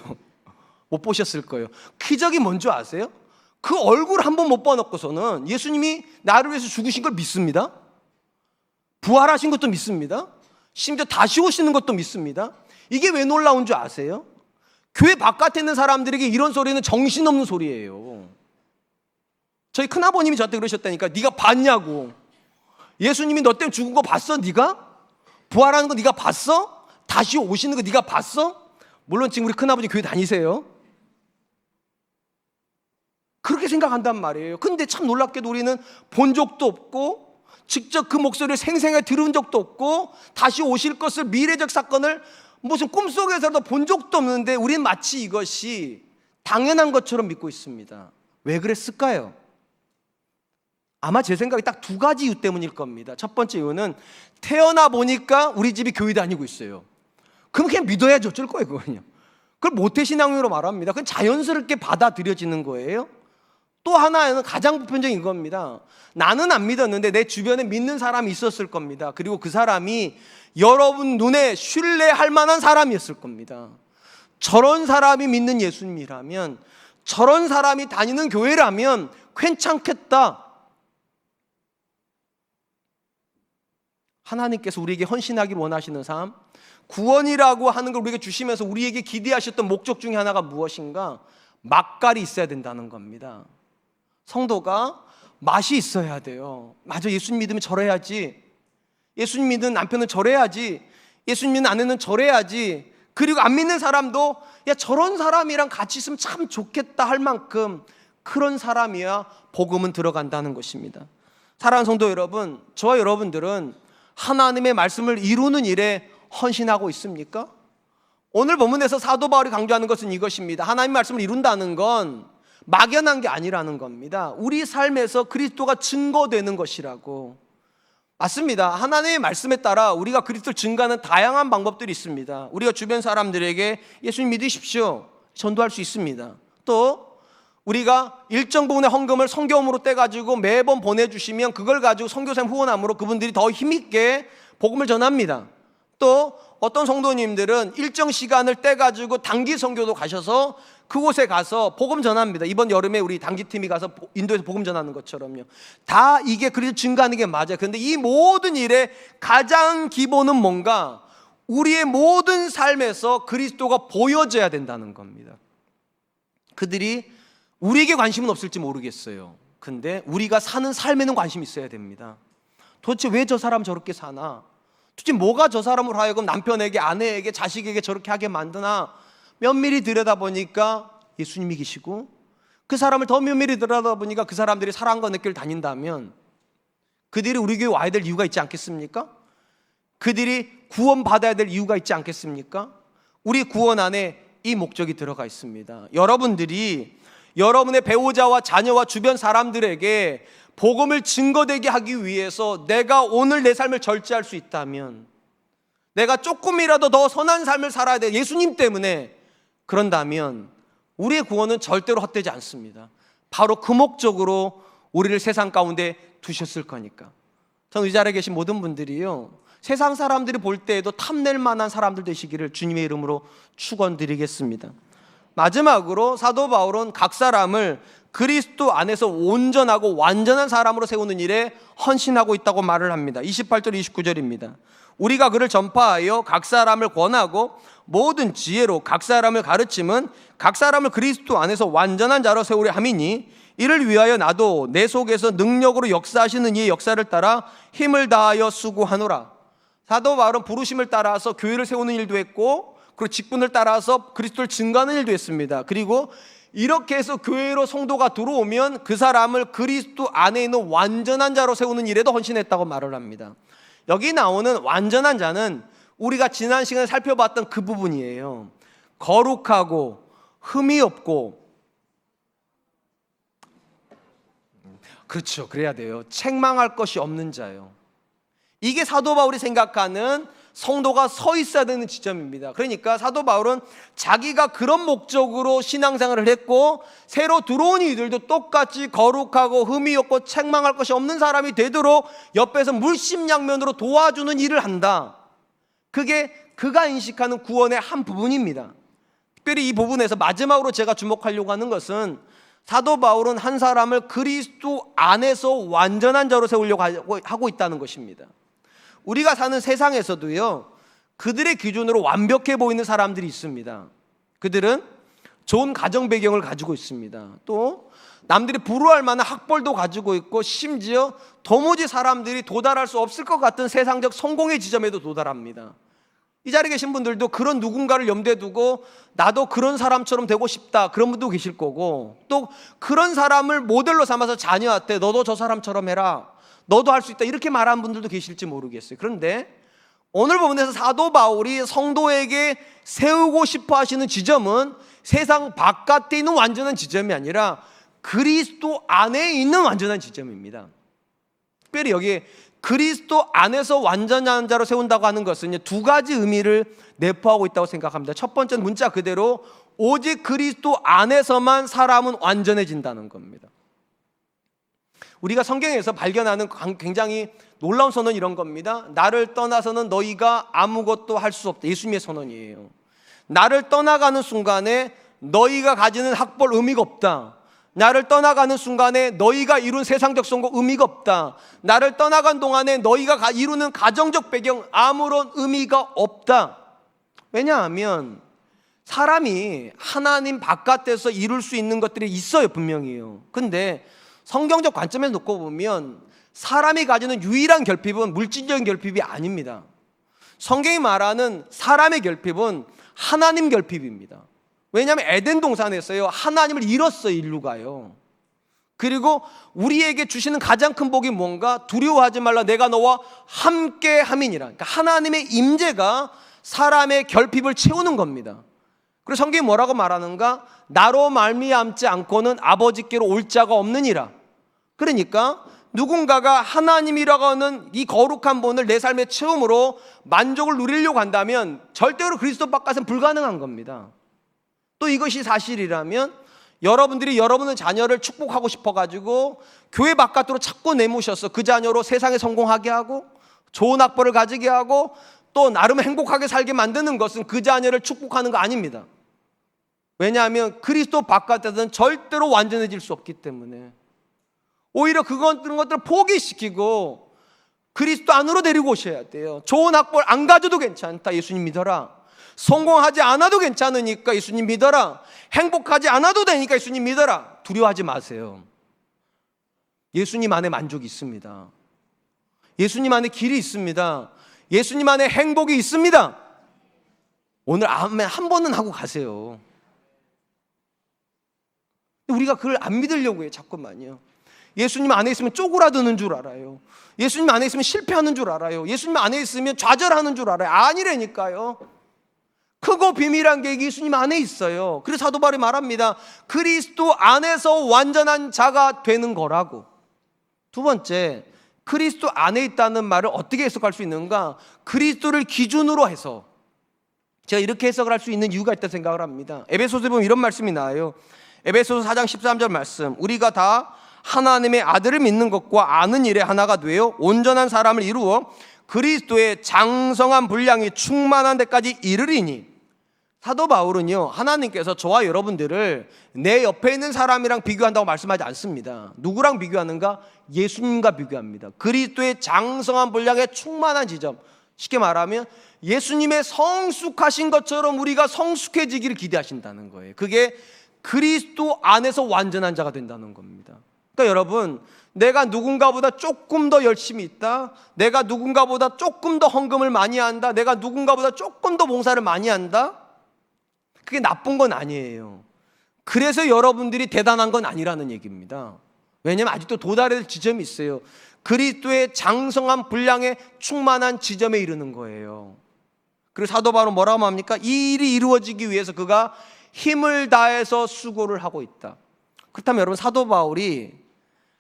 못 보셨을 거예요. 기적이 뭔지 아세요? 그 얼굴 한 번 못 봐놓고서는 예수님이 나를 위해서 죽으신 걸 믿습니다. 부활하신 것도 믿습니다. 심지어 다시 오시는 것도 믿습니다. 이게 왜 놀라운 줄 아세요? 교회 바깥에 있는 사람들에게 이런 소리는 정신없는 소리예요. 저희 큰아버님이 저한테 그러셨다니까. 네가 봤냐고. 예수님이 너 때문에 죽은 거 봤어? 네가? 부활하는 거 네가 봤어? 다시 오시는 거 네가 봤어? 물론 지금 우리 큰아버지 교회 다니세요. 그렇게 생각한단 말이에요. 근데 참 놀랍게도 우리는 본 적도 없고 직접 그 목소리를 생생하게 들은 적도 없고 다시 오실 것을, 미래적 사건을 무슨 꿈속에서도 본 적도 없는데 우리는 마치 이것이 당연한 것처럼 믿고 있습니다. 왜 그랬을까요? 아마 제 생각에 딱 두 가지 이유 때문일 겁니다. 첫 번째 이유는 태어나 보니까 우리 집이 교회 다니고 있어요. 그럼 그냥 믿어야지 어쩔 거예요, 그거는요. 그걸 모태신앙으로 말합니다. 그건 자연스럽게 받아들여지는 거예요. 또 하나는 가장 보편적인 겁니다. 나는 안 믿었는데 내 주변에 믿는 사람이 있었을 겁니다. 그리고 그 사람이 여러분 눈에 신뢰할 만한 사람이었을 겁니다. 저런 사람이 믿는 예수님이라면, 저런 사람이 다니는 교회라면 괜찮겠다. 하나님께서 우리에게 헌신하기를 원하시는 삶, 구원이라고 하는 걸 우리에게 주시면서 우리에게 기대하셨던 목적 중에 하나가 무엇인가? 맛깔이 있어야 된다는 겁니다. 성도가 맛이 있어야 돼요. 맞아, 예수님 믿으면 저래야지, 예수님 믿는 남편은 저래야지, 예수님 믿는 아내는 저래야지, 그리고 안 믿는 사람도 야, 저런 사람이랑 같이 있으면 참 좋겠다 할 만큼 그런 사람이야 복음은 들어간다는 것입니다. 사랑하는 성도 여러분, 저와 여러분들은 하나님의 말씀을 이루는 일에 헌신하고 있습니까? 오늘 본문에서 사도 바울이 강조하는 것은 이것입니다. 하나님의 말씀을 이룬다는 건 막연한 게 아니라는 겁니다. 우리 삶에서 그리스도가 증거되는 것이라고. 맞습니다. 하나님의 말씀에 따라 우리가 그리스도를 증거하는 다양한 방법들이 있습니다. 우리가 주변 사람들에게 예수님 믿으십시오 전도할 수 있습니다. 또 우리가 일정 부분의 헌금을 선교음으로 떼가지고 매번 보내주시면 그걸 가지고 선교사님 후원함으로 그분들이 더 힘있게 복음을 전합니다. 또 어떤 성도님들은 일정 시간을 떼가지고 단기 선교도 가셔서 그곳에 가서 복음 전합니다. 이번 여름에 우리 단기팀이 가서 인도에서 복음 전하는 것처럼요. 다 이게 그리스도 증거하는 게 맞아요. 그런데 이 모든 일의 가장 기본은 뭔가 우리의 모든 삶에서 그리스도가 보여져야 된다는 겁니다. 그들이 우리에게 관심은 없을지 모르겠어요. 근데 우리가 사는 삶에는 관심이 있어야 됩니다. 도대체 왜 저 사람 저렇게 사나? 도대체 뭐가 저 사람으로 하여금 남편에게, 아내에게, 자식에게 저렇게 하게 만드나? 면밀히 들여다보니까 예수님이 계시고, 그 사람을 더 면밀히 들여다보니까 그 사람들이 사랑과 느낌을 다닌다면 그들이 우리 교회 와야 될 이유가 있지 않겠습니까? 그들이 구원받아야 될 이유가 있지 않겠습니까? 우리 구원 안에 이 목적이 들어가 있습니다. 여러분들이 여러분의 배우자와 자녀와 주변 사람들에게 복음을 증거되게 하기 위해서 내가 오늘 내 삶을 절제할 수 있다면, 내가 조금이라도 더 선한 삶을 살아야 돼, 예수님 때문에, 그런다면 우리의 구원은 절대로 헛되지 않습니다. 바로 그 목적으로 우리를 세상 가운데 두셨을 거니까. 저는 이 자리에 계신 모든 분들이요, 세상 사람들이 볼 때에도 탐낼 만한 사람들 되시기를 주님의 이름으로 축원드리겠습니다. 마지막으로 사도 바울은 각 사람을 그리스도 안에서 온전하고 완전한 사람으로 세우는 일에 헌신하고 있다고 말을 합니다. 28절 29절입니다. 우리가 그를 전파하여 각 사람을 권하고 모든 지혜로 각 사람을 가르침은 각 사람을 그리스도 안에서 완전한 자로 세우려 함이니 이를 위하여 나도 내 속에서 능력으로 역사하시는 이의 역사를 따라 힘을 다하여 수고하노라. 사도 바울은 부르심을 따라서 교회를 세우는 일도 했고, 그리고 직분을 따라서 그리스도를 증거하는 일도 했습니다. 그리고 이렇게 해서 교회로 성도가 들어오면 그 사람을 그리스도 안에 있는 완전한 자로 세우는 일에도 헌신했다고 말을 합니다. 여기 나오는 완전한 자는 우리가 지난 시간에 살펴봤던 그 부분이에요. 거룩하고 흠이 없고, 그렇죠, 그래야 돼요. 책망할 것이 없는 자요. 이게 사도 바울이 생각하는 성도가 서 있어야 되는 지점입니다. 그러니까 사도 바울은 자기가 그런 목적으로 신앙생활을 했고, 새로 들어온 이들도 똑같이 거룩하고 흠이 없고 책망할 것이 없는 사람이 되도록 옆에서 물심양면으로 도와주는 일을 한다. 그게 그가 인식하는 구원의 한 부분입니다. 특별히 이 부분에서 마지막으로 제가 주목하려고 하는 것은, 사도 바울은 한 사람을 그리스도 안에서 완전한 자로 세우려고 하고 있다는 것입니다. 우리가 사는 세상에서도요, 그들의 기준으로 완벽해 보이는 사람들이 있습니다. 그들은 좋은 가정 배경을 가지고 있습니다. 또 남들이 부러워할 만한 학벌도 가지고 있고, 심지어 도무지 사람들이 도달할 수 없을 것 같은 세상적 성공의 지점에도 도달합니다. 이 자리에 계신 분들도 그런 누군가를 염두에 두고 나도 그런 사람처럼 되고 싶다, 그런 분도 계실 거고, 또 그런 사람을 모델로 삼아서 자녀한테 너도 저 사람처럼 해라, 너도 할 수 있다, 이렇게 말하는 분들도 계실지 모르겠어요. 그런데 오늘 부분에서 사도 바울이 성도에게 세우고 싶어 하시는 지점은 세상 바깥에 있는 완전한 지점이 아니라 그리스도 안에 있는 완전한 지점입니다. 특별히 여기에 그리스도 안에서 완전한 자로 세운다고 하는 것은 두 가지 의미를 내포하고 있다고 생각합니다. 첫 번째는 문자 그대로 오직 그리스도 안에서만 사람은 완전해진다는 겁니다. 우리가 성경에서 발견하는 굉장히 놀라운 선언이 이런 겁니다. 나를 떠나서는 너희가 아무것도 할 수 없다. 예수님의 선언이에요. 나를 떠나가는 순간에 너희가 가지는 학벌 의미가 없다. 나를 떠나가는 순간에 너희가 이룬 세상적 성공 의미가 없다. 나를 떠나간 동안에 너희가 이루는 가정적 배경 아무런 의미가 없다. 왜냐하면 사람이 하나님 바깥에서 이룰 수 있는 것들이 있어요, 분명히요. 근데 성경적 관점에서 놓고 보면 사람이 가지는 유일한 결핍은 물질적인 결핍이 아닙니다. 성경이 말하는 사람의 결핍은 하나님 결핍입니다. 왜냐하면 에덴 동산에서요, 하나님을 잃었어요, 인류가요. 그리고 우리에게 주시는 가장 큰 복이 뭔가? 두려워하지 말라, 내가 너와 함께 함이니라. 그러니까 하나님의 임재가 사람의 결핍을 채우는 겁니다. 그리고 성경이 뭐라고 말하는가? 나로 말미암지 않고는 아버지께로 올 자가 없느니라. 그러니까 누군가가 하나님이라고 하는 이 거룩한 본을 내 삶의 체험으로 만족을 누리려고 한다면 절대로 그리스도 바깥은 불가능한 겁니다. 또 이것이 사실이라면 여러분들이 여러분의 자녀를 축복하고 싶어가지고 교회 바깥으로 자꾸 내모셔서 그 자녀로 세상에 성공하게 하고 좋은 학벌을 가지게 하고 또 나름 행복하게 살게 만드는 것은 그 자녀를 축복하는 거 아닙니다. 왜냐하면 그리스도 바깥에서는 절대로 완전해질 수 없기 때문에 오히려 그런 것들을 포기시키고 그리스도 안으로 데리고 오셔야 돼요. 좋은 학벌 안 가져도 괜찮다, 예수님 믿어라. 성공하지 않아도 괜찮으니까 예수님 믿어라. 행복하지 않아도 되니까 예수님 믿어라. 두려워하지 마세요. 예수님 안에 만족이 있습니다. 예수님 안에 길이 있습니다. 예수님 안에 행복이 있습니다. 오늘 아멘 한 번은 하고 가세요. 우리가 그걸 안 믿으려고 해요, 자꾸만요. 예수님 안에 있으면 쪼그라드는 줄 알아요. 예수님 안에 있으면 실패하는 줄 알아요. 예수님 안에 있으면 좌절하는 줄 알아요. 아니라니까요. 크고 비밀한 게 예수님 안에 있어요. 그래서 사도 바울이 말합니다. 그리스도 안에서 완전한 자가 되는 거라고. 두 번째, 그리스도 안에 있다는 말을 어떻게 해석할 수 있는가? 그리스도를 기준으로 해서 제가 이렇게 해석을 할 수 있는 이유가 있다고 생각을 합니다. 에베소서에 보면 이런 말씀이 나와요. 에베소서 4장 13절 말씀. 우리가 다 하나님의 아들을 믿는 것과 아는 일에 하나가 되어 온전한 사람을 이루어 그리스도의 장성한 분량이 충만한 데까지 이르리니. 사도 바울은요, 하나님께서 저와 여러분들을 내 옆에 있는 사람이랑 비교한다고 말씀하지 않습니다. 누구랑 비교하는가? 예수님과 비교합니다. 그리스도의 장성한 분량의 충만한 지점, 쉽게 말하면 예수님의 성숙하신 것처럼 우리가 성숙해지기를 기대하신다는 거예요. 그게 그리스도 안에서 완전한 자가 된다는 겁니다. 그러니까 여러분, 내가 누군가보다 조금 더 열심히 있다, 내가 누군가보다 조금 더 헌금을 많이 한다, 내가 누군가보다 조금 더 봉사를 많이 한다, 그게 나쁜 건 아니에요. 그래서 여러분들이 대단한 건 아니라는 얘기입니다. 왜냐하면 아직도 도달해야 될 지점이 있어요. 그리스도의 장성한 분량의 충만한 지점에 이르는 거예요. 그리고 사도 바울은 뭐라고 합니까? 이 일이 이루어지기 위해서 그가 힘을 다해서 수고를 하고 있다. 그렇다면 여러분, 사도 바울이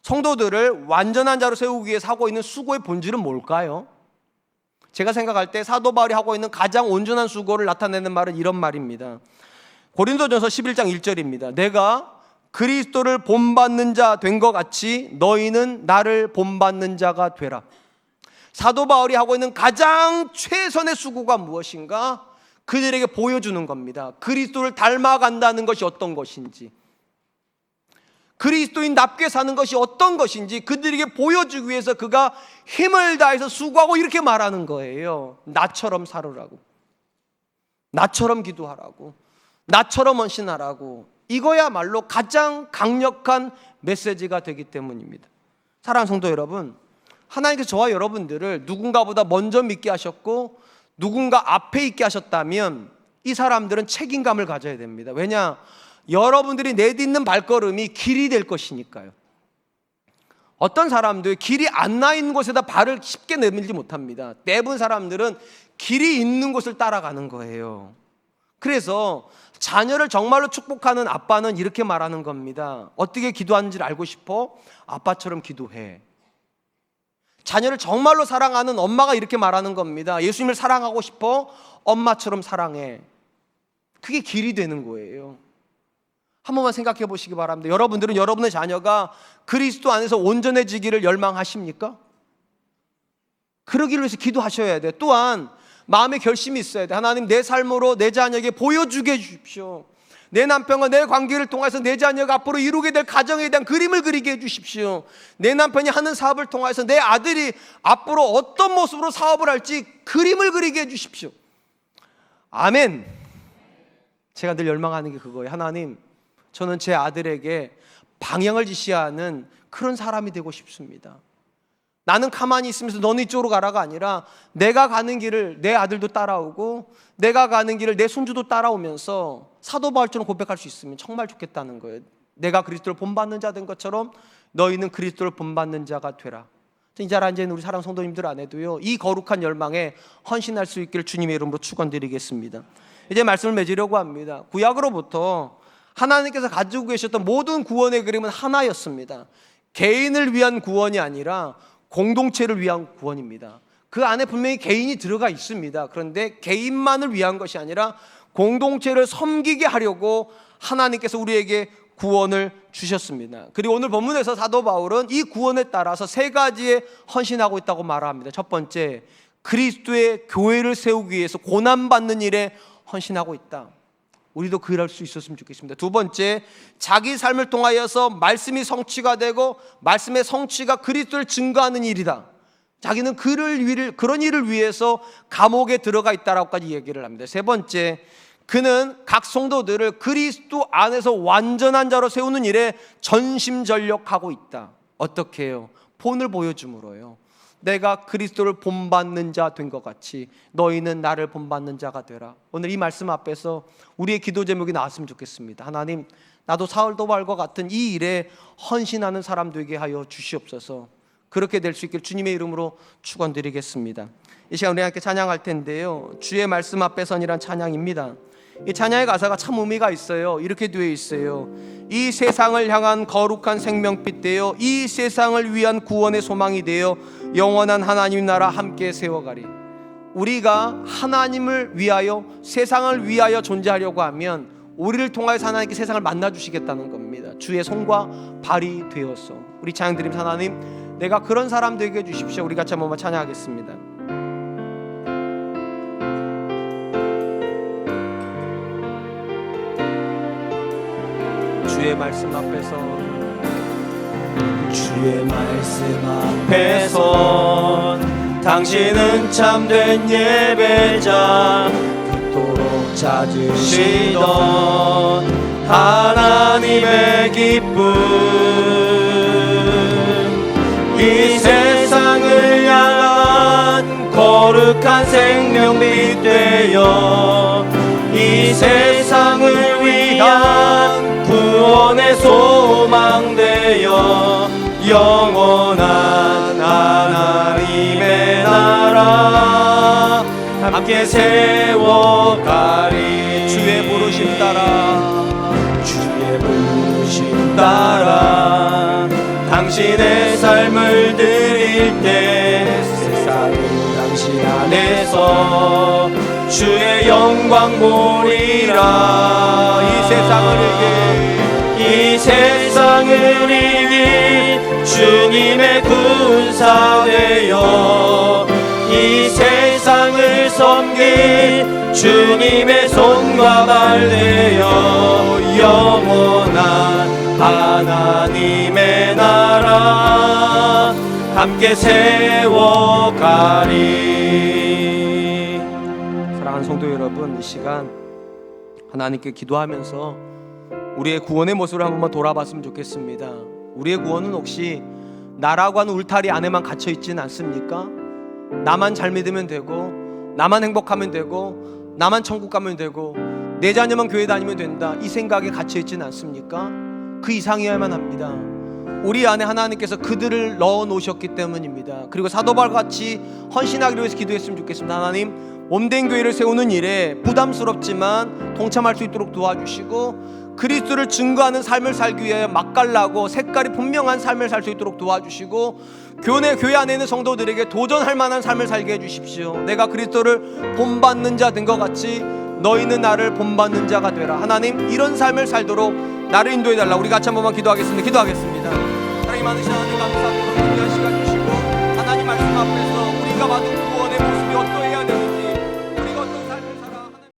성도들을 완전한 자로 세우기 위해서 하고 있는 수고의 본질은 뭘까요? 제가 생각할 때 사도 바울이 하고 있는 가장 온전한 수고를 나타내는 말은 이런 말입니다. 고린도전서 11장 1절입니다. 내가 그리스도를 본받는 자 된 것 같이 너희는 나를 본받는 자가 되라. 사도 바울이 하고 있는 가장 최선의 수고가 무엇인가? 그들에게 보여주는 겁니다. 그리스도를 닮아간다는 것이 어떤 것인지, 그리스도인답게 사는 것이 어떤 것인지 그들에게 보여주기 위해서 그가 힘을 다해서 수고하고 이렇게 말하는 거예요. 나처럼 살으라고, 나처럼 기도하라고, 나처럼 헌신하라고. 이거야말로 가장 강력한 메시지가 되기 때문입니다. 사랑하는 성도 여러분, 하나님께서 저와 여러분들을 누군가보다 먼저 믿게 하셨고 누군가 앞에 있게 하셨다면 이 사람들은 책임감을 가져야 됩니다. 왜냐? 여러분들이 내딛는 발걸음이 길이 될 것이니까요. 어떤 사람들 길이 안 나 있는 곳에다 발을 쉽게 내밀지 못합니다. 대부분 사람들은 길이 있는 곳을 따라가는 거예요. 그래서 자녀를 정말로 축복하는 아빠는 이렇게 말하는 겁니다. 어떻게 기도하는지를 알고 싶어? 아빠처럼 기도해. 자녀를 정말로 사랑하는 엄마가 이렇게 말하는 겁니다. 예수님을 사랑하고 싶어? 엄마처럼 사랑해. 그게 길이 되는 거예요. 한 번만 생각해 보시기 바랍니다. 여러분들은 여러분의 자녀가 그리스도 안에서 온전해지기를 열망하십니까? 그러기를 위해서 기도하셔야 돼요. 또한 마음의 결심이 있어야 돼요. 하나님, 내 삶으로 내 자녀에게 보여주게 해주십시오. 내 남편과 내 관계를 통해서 내 자녀가 앞으로 이루게 될 가정에 대한 그림을 그리게 해주십시오. 내 남편이 하는 사업을 통해서 내 아들이 앞으로 어떤 모습으로 사업을 할지 그림을 그리게 해주십시오. 아멘. 제가 늘 열망하는 게 그거예요. 하나님, 저는 제 아들에게 방향을 지시하는 그런 사람이 되고 싶습니다. 나는 가만히 있으면서 너는 이쪽으로 가라가 아니라 내가 가는 길을 내 아들도 따라오고 내가 가는 길을 내 손주도 따라오면서 사도 바울처럼 고백할 수 있으면 정말 좋겠다는 거예요. 내가 그리스도를 본받는 자 된 것처럼 너희는 그리스도를 본받는 자가 되라. 이 자리에 앉아 있는 우리 사랑 성도님들 안에도요, 이 거룩한 열망에 헌신할 수 있기를 주님의 이름으로 축원드리겠습니다. 이제 말씀을 맺으려고 합니다. 구약으로부터 하나님께서 가지고 계셨던 모든 구원의 그림은 하나였습니다. 개인을 위한 구원이 아니라 공동체를 위한 구원입니다. 그 안에 분명히 개인이 들어가 있습니다. 그런데 개인만을 위한 것이 아니라 공동체를 섬기게 하려고 하나님께서 우리에게 구원을 주셨습니다. 그리고 오늘 본문에서 사도 바울은 이 구원에 따라서 세 가지에 헌신하고 있다고 말합니다. 첫 번째, 그리스도의 교회를 세우기 위해서 고난받는 일에 헌신하고 있다. 우리도 그럴 수 있었으면 좋겠습니다. 두 번째, 자기 삶을 통하여서 말씀이 성취가 되고 말씀의 성취가 그리스도를 증거하는 일이다. 자기는 그런 일을 위해서 감옥에 들어가 있다라고까지 얘기를 합니다. 세 번째, 그는 각 성도들을 그리스도 안에서 완전한 자로 세우는 일에 전심전력하고 있다. 어떻게 해요? 본을 보여줌으로요. 내가 그리스도를 본받는 자 된 것 같이 너희는 나를 본받는 자가 되라. 오늘 이 말씀 앞에서 우리의 기도 제목이 나왔으면 좋겠습니다. 하나님, 나도 사울 도발과 같은 이 일에 헌신하는 사람 되게 하여 주시옵소서. 그렇게 될 수 있길 주님의 이름으로 축원드리겠습니다. 이 시간 우리 함께 찬양할 텐데요, 주의 말씀 앞에 선이란 찬양입니다. 이 찬양의 가사가 참 의미가 있어요. 이렇게 되어 있어요. 이 세상을 향한 거룩한 생명빛 되어 이 세상을 위한 구원의 소망이 되어 영원한 하나님 나라 함께 세워가리. 우리가 하나님을 위하여, 세상을 위하여 존재하려고 하면 우리를 통하여서 하나님께 세상을 만나주시겠다는 겁니다. 주의 손과 발이 되어서. 우리 찬양 드리면서 하나님, 내가 그런 사람 되게 해주십시오. 우리 같이 한 번만 찬양하겠습니다. 주의 말씀 앞에서, 주의 말씀 앞에서 당신은 참된 예배자, 그토록 찾으시던 하나님의 기쁨, 이 세상을 향한 거룩한 생명빛 되어 이 세상을 위한 구원의 소망 되어 영원한 하나님의 나라 함께 세워가리. 주의 부르심 따라, 주의 부르심 따라 당신의 삶을 드릴 때 세상은 당신 안에서 주의 영광 보리라. 이 세상을 이 세상을 이길 주님의 군사 되어 이 세상을 섬길 주님의 손과 발 되어 영원한 하나님의 나라 함께 세워가리. 사랑하는 성도 여러분, 이 시간 하나님께 기도하면서 우리의 구원의 모습을 한 번만 돌아봤으면 좋겠습니다. 우리의 구원은 혹시 나라고 하는 울타리 안에만 갇혀 있지는 않습니까? 나만 잘 믿으면 되고, 나만 행복하면 되고, 나만 천국 가면 되고, 내 자녀만 교회 다니면 된다, 이 생각에 갇혀 있지는 않습니까? 그 이상이어야만 합니다. 우리 안에 하나님께서 그들을 넣어 놓으셨기 때문입니다. 그리고 사도 바울과 같이 헌신하기로 해서 기도했으면 좋겠습니다. 하나님, 몸된 교회를 세우는 일에 부담스럽지만 동참할 수 있도록 도와주시고, 그리스도를 증거하는 삶을 살기 위해 맛깔나고 색깔이 분명한 삶을 살 수 있도록 도와주시고, 교회 안에 있는 성도들에게 도전할 만한 삶을 살게 해주십시오. 내가 그리스도를 본받는 자 된 것 같이 너희는 나를 본받는 자가 되라. 하나님, 이런 삶을 살도록 나를 인도해달라. 우리 같이 한 번만 기도하겠습니다. 사랑이 많으신 하나님, 감사합니다.